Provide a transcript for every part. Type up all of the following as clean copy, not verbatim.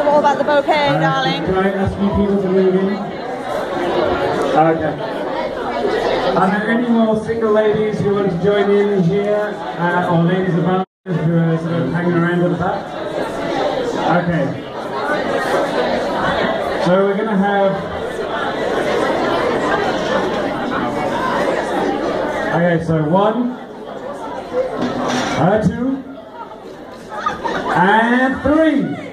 all about the bouquet, darling. Can I ask you people to move in? Okay. Are there any more single ladies who want to join in here, or ladies of ours who are sort of hanging around at the back? Okay. So we're going to have... Okay, so 1, 2, and 3.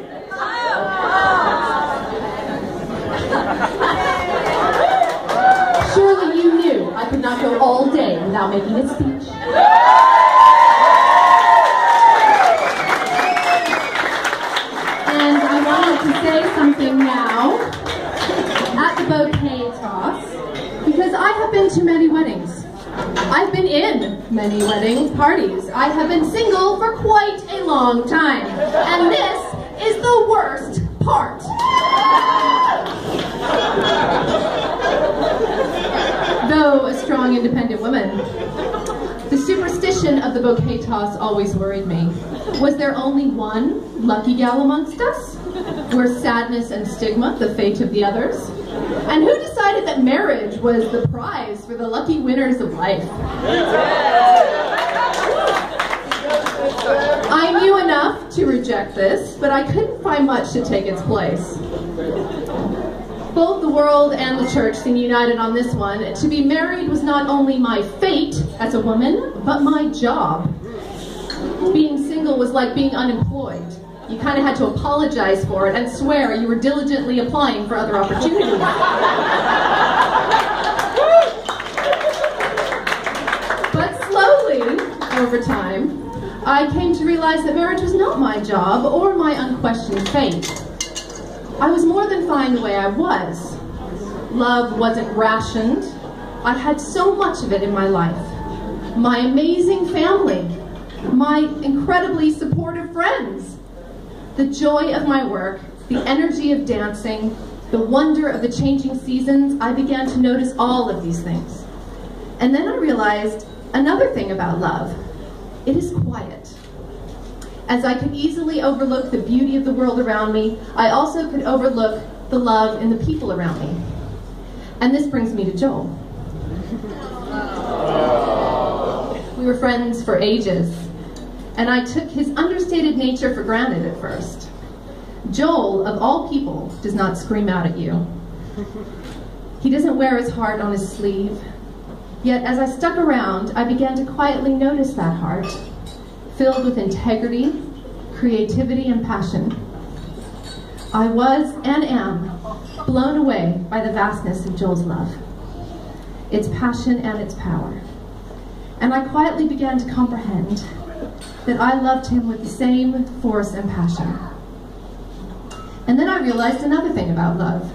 Surely you knew I could not go all day without making a speech. And I wanted to say something now at the bouquet toss, because I have been to many weddings. I've been in many wedding parties. I have been single for quite a long time. And this is the worst part. Though a strong, independent woman, the superstition of the bouquet toss always worried me. Was there only one lucky gal amongst us? Were sadness and stigma the fate of the others? And who decided that marriage was the prize for the lucky winners of life? I knew enough to reject this, but I couldn't find much to take its place. Both the world and the church seem united on this one. To be married was not only my fate as a woman, but my job. Being single was like being unemployed. You kind of had to apologize for it and swear you were diligently applying for other opportunities. But slowly, over time, I came to realize that marriage was not my job or my unquestioned fate. I was more than fine the way I was. Love wasn't rationed. I had so much of it in my life. My amazing family, my incredibly supportive friends, the joy of my work, the energy of dancing, the wonder of the changing seasons. I began to notice all of these things. And then I realized another thing about love. It is quiet. As I could easily overlook the beauty of the world around me, I also could overlook the love in the people around me. And this brings me to Joel. We were friends for ages, and I took his understated nature for granted at first. Joel, of all people, does not scream out at you. He doesn't wear his heart on his sleeve. Yet as I stuck around, I began to quietly notice that heart, filled with integrity, creativity, and passion. I was and am blown away by the vastness of Joel's love, its passion and its power. And I quietly began to comprehend that I loved him with the same force and passion. And then I realized another thing about love.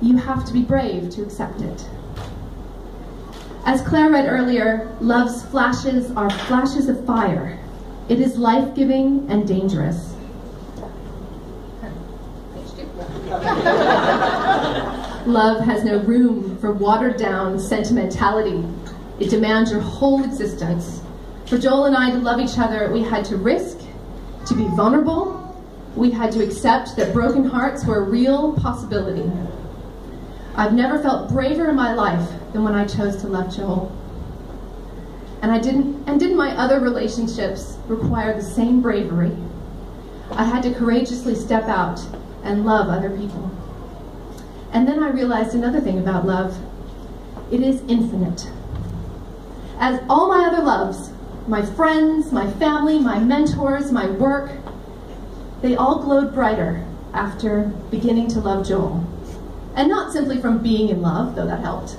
You have to be brave to accept it. As Claire read earlier, love's flashes are flashes of fire. It is life-giving and dangerous. Love has no room for watered-down sentimentality. It demands your whole existence. For Joel and I to love each other, we had to risk, to be vulnerable. We had to accept that broken hearts were a real possibility. I've never felt braver in my life than when I chose to love Joel. And didn't my other relationships require the same bravery? I had to courageously step out and love other people. And then I realized another thing about love. It is infinite. As all my other loves, my friends, my family, my mentors, my work, they all glowed brighter after beginning to love Joel. And not simply from being in love, though that helped,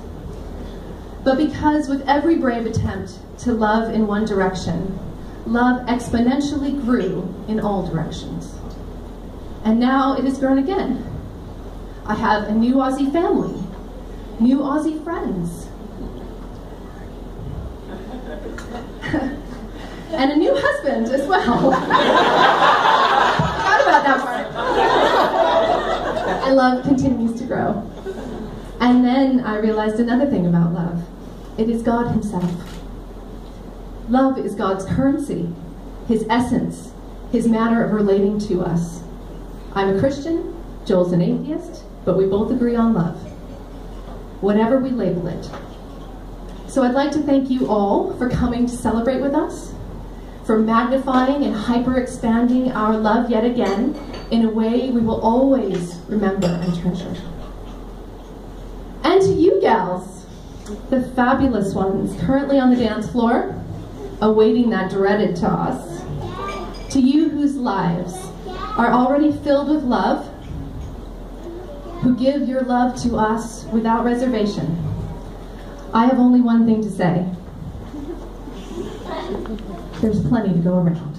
but because with every brave attempt to love in one direction, love exponentially grew in all directions. And now it has grown again. I have a new Aussie family, new Aussie friends, and a new husband as well. Forgot about that part. And love continues to grow. And then I realized another thing about love. It is God himself. Love is God's currency, his essence, his manner of relating to us. I'm a Christian, Joel's an atheist, but we both agree on love, whatever we label it. So I'd like to thank you all for coming to celebrate with us, for magnifying and hyper-expanding our love yet again in a way we will always remember and treasure. And to you gals, the fabulous ones currently on the dance floor, awaiting that dreaded toss, to you whose lives are already filled with love, who give your love to us without reservation, I have only one thing to say. There's plenty to go around.